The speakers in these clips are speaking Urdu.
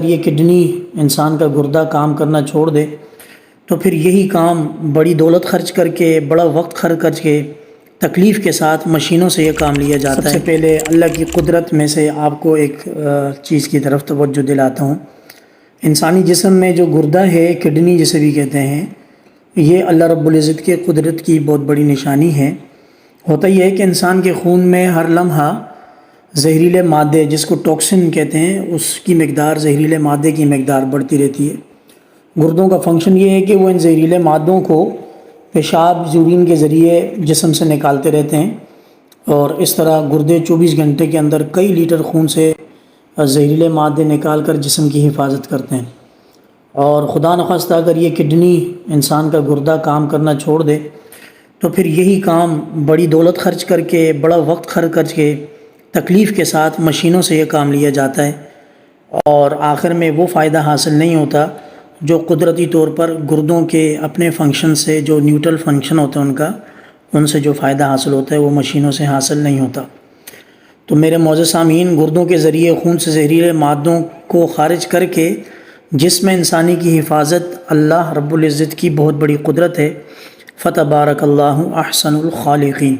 یہ کڈنی انسان کا گردہ کام کرنا چھوڑ دے تو پھر یہی کام بڑی دولت خرچ کر کے بڑا وقت خرچ کے تکلیف کے ساتھ مشینوں سے یہ کام لیا جاتا ہے۔ سب سے پہلے اللہ کی قدرت میں سے آپ کو ایک چیز کی طرف توجہ دلاتا ہوں۔ انسانی جسم میں جو گردہ ہے، کڈنی جسے بھی کہتے ہیں، یہ اللہ رب العزت کے قدرت کی بہت بڑی نشانی ہے۔ ہوتا یہ ہے کہ انسان کے خون میں ہر لمحہ زہریلے مادے، جس کو ٹاکسن کہتے ہیں، اس کی مقدار، زہریلے مادے کی مقدار بڑھتی رہتی ہے۔ گردوں کا فنکشن یہ ہے کہ وہ ان زہریلے مادوں کو پیشاب، یورین کے ذریعے جسم سے نکالتے رہتے ہیں، اور اس طرح گردے 24 گھنٹے کے اندر کئی لیٹر خون سے زہریلے مادے نکال کر جسم کی حفاظت کرتے ہیں۔ اور خدا نخواستہ اگر یہ کڈنی انسان کا گردہ کام کرنا چھوڑ دے تو پھر یہی کام بڑی دولت خرچ کر کے بڑا وقت خرچ کے تکلیف کے ساتھ مشینوں سے یہ کام لیا جاتا ہے، اور آخر میں وہ فائدہ حاصل نہیں ہوتا جو قدرتی طور پر گردوں کے اپنے فنکشن سے، جو نیوٹرل فنکشن ہوتا ہے ان سے جو فائدہ حاصل ہوتا ہے وہ مشینوں سے حاصل نہیں ہوتا۔ تو میرے معزز سامعین، گردوں کے ذریعے خون سے زہریلے مادوں کو خارج کر کے جسم انسانی کی حفاظت اللہ رب العزت کی بہت بڑی قدرت ہے۔ فتبارک اللہ احسن الخالقین۔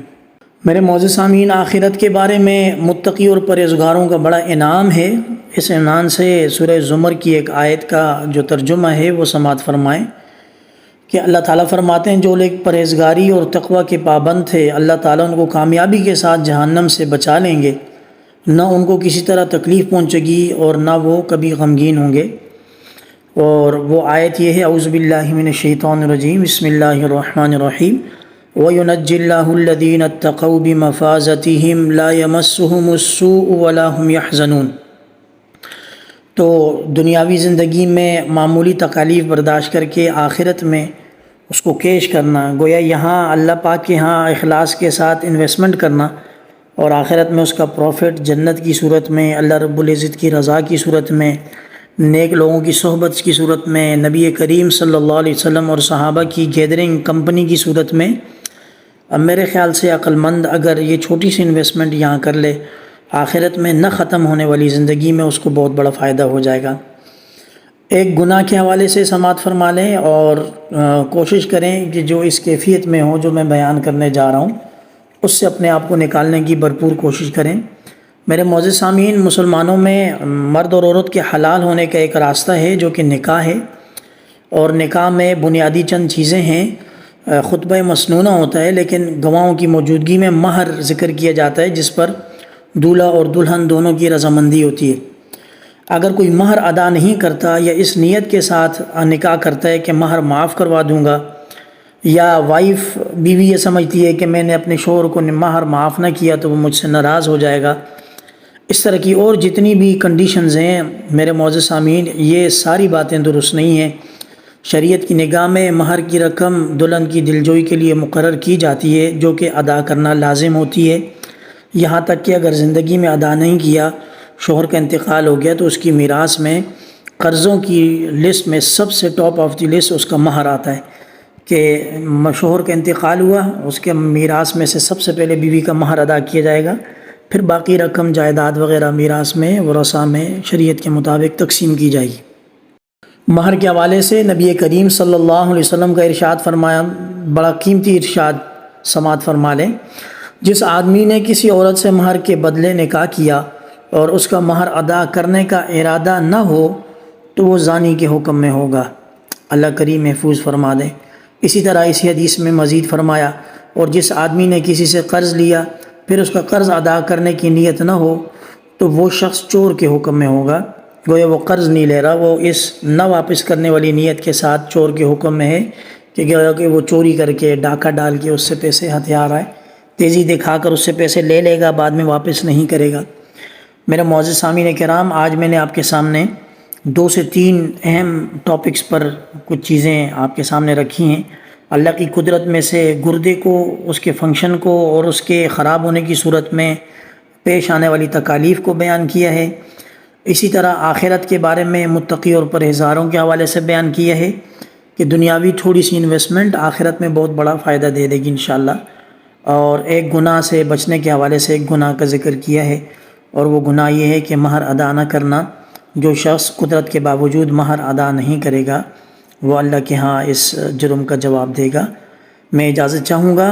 میرے معزز سامعین، آخرت کے بارے میں متقی اور پرہیزگاروں کا بڑا انعام ہے۔ اس عنوان سے سورہ زمر کی ایک آیت کا جو ترجمہ ہے وہ سماعت فرمائیں کہ اللہ تعالیٰ فرماتے ہیں، جو لوگ پرہیزگاری اور تقوی کے پابند تھے، اللہ تعالیٰ ان کو کامیابی کے ساتھ جہنم سے بچا لیں گے، نہ ان کو کسی طرح تکلیف پہنچے گی اور نہ وہ کبھی غمگین ہوں گے۔ اور وہ آیت یہ ہے، اعوذ باللہ من الشیطان الرجیم، بسم اللہ الرحمن الرحیم، وَيُنَجِّي اللَّهُ الَّذِينَ اتَّقَوْا بِمَفَازَتِهِمْ لَا يَمَسُّهُمُ السُّوءُ وَلَا هُمْ يَحْزَنُونَ۔ تو دنیاوی زندگی میں معمولی تکالیف برداشت کر کے آخرت میں اس کو کیش کرنا، گویا یہاں اللہ پاک کے ہاں اخلاص کے ساتھ انویسٹمنٹ کرنا، اور آخرت میں اس کا پروفٹ جنت کی صورت میں، اللہ رب العزت کی رضا کی صورت میں، نیک لوگوں کی صحبت کی صورت میں، نبی کریم صلی اللہ علیہ وسلم اور صحابہ کی گیدرنگ کمپنی کی صورت میں۔ اب میرے خیال سے عقل مند اگر یہ چھوٹی سی انویسٹمنٹ یہاں کر لے، آخرت میں نہ ختم ہونے والی زندگی میں اس کو بہت بڑا فائدہ ہو جائے گا۔ ایک گناہ کے حوالے سے سماعت فرما لیں، اور کوشش کریں کہ جو اس کیفیت میں ہو جو میں بیان کرنے جا رہا ہوں اس سے اپنے آپ کو نکالنے کی بھرپور کوشش کریں۔ میرے معزز سامعین، مسلمانوں میں مرد اور عورت کے حلال ہونے کا ایک راستہ ہے جو کہ نکاح ہے، اور نکاح میں بنیادی چند چیزیں ہیں۔ خطبہ مسنونہ ہوتا ہے، لیکن گواہوں کی موجودگی میں مہر ذکر کیا جاتا ہے، جس پر دولہا اور دلہن دونوں کی رضامندی ہوتی ہے۔ اگر کوئی مہر ادا نہیں کرتا یا اس نیت کے ساتھ نکاح کرتا ہے کہ مہر معاف کروا دوں گا، یا وائف بیوی یہ سمجھتی ہے کہ میں نے اپنے شوہر کو مہر معاف نہ کیا تو وہ مجھ سے ناراض ہو جائے گا، اس طرح کی اور جتنی بھی کنڈیشنز ہیں میرے معزز سامعین، یہ ساری باتیں درست نہیں ہیں۔ شریعت کی نگاہ میں مہر کی رقم دلہن کی دلجوئی کے لیے مقرر کی جاتی ہے، جو کہ ادا کرنا لازم ہوتی ہے، یہاں تک کہ اگر زندگی میں ادا نہیں کیا، شوہر کا انتقال ہو گیا، تو اس کی میراث میں قرضوں کی لسٹ میں سب سے ٹاپ آف دی لسٹ اس کا مہر آتا ہے، کہ شوہر کا انتقال ہوا، اس کے میراث میں سے سب سے پہلے بیوی کا مہر ادا کیا جائے گا، پھر باقی رقم جائیداد وغیرہ میراث میں، ورثہ میں شریعت کے مطابق تقسیم کی جائے گی۔ مہر کے حوالے سے نبی کریم صلی اللہ علیہ وسلم کا ارشاد فرمایا، بڑا قیمتی ارشاد، سماعت فرما لیں، جس آدمی نے کسی عورت سے مہر کے بدلے نکاح کیا اور اس کا مہر ادا کرنے کا ارادہ نہ ہو تو وہ زانی کے حکم میں ہوگا۔ اللہ کریم محفوظ فرما دے۔ اسی طرح اسی حدیث میں مزید فرمایا، اور جس آدمی نے کسی سے قرض لیا پھر اس کا قرض ادا کرنے کی نیت نہ ہو تو وہ شخص چور کے حکم میں ہوگا۔ گویا وہ قرض نہیں لے رہا، وہ اس نہ واپس کرنے والی نیت کے ساتھ چور کے حکم میں ہے، کہ گویا کہ وہ چوری کر کے، ڈاکہ ڈال کے اس سے پیسے ہتھیار آئے، تیزی دکھا کر اس سے پیسے لے لے گا، بعد میں واپس نہیں کرے گا۔ میرے معزز سامعین کرام، آج میں نے آپ کے سامنے 2 سے 3 اہم ٹاپکس پر کچھ چیزیں آپ کے سامنے رکھی ہیں۔ اللہ کی قدرت میں سے گردے کو، اس کے فنکشن کو اور اس کے خراب ہونے کی صورت میں پیش آنے والی تکالیف کو بیان کیا ہے۔ اسی طرح آخرت کے بارے میں متقی اور پرہیزگاروں کے حوالے سے بیان کیا ہے کہ دنیاوی تھوڑی سی انویسٹمنٹ آخرت میں بہت بڑا فائدہ دے دے گی انشاءاللہ۔ اور ایک گناہ سے بچنے کے حوالے سے ایک گناہ کا ذکر کیا ہے، اور وہ گناہ یہ ہے کہ مہر ادا نہ کرنا، جو شخص قدرت کے باوجود مہر ادا نہیں کرے گا وہ اللہ کے ہاں اس جرم کا جواب دے گا۔ میں اجازت چاہوں گا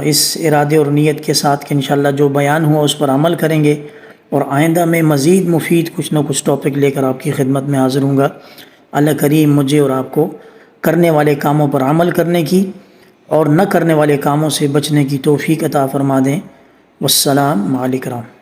اس ارادے اور نیت کے ساتھ کہ انشاءاللہ جو بیان ہوا اس پر عمل کریں گے، اور آئندہ میں مزید مفید کچھ نہ کچھ ٹاپک لے کر آپ کی خدمت میں حاضر ہوں گا۔ اللہ کریم مجھے اور آپ کو کرنے والے کاموں پر عمل کرنے کی اور نہ کرنے والے کاموں سے بچنے کی توفیق عطا فرما دیں۔ والسلام علیکم۔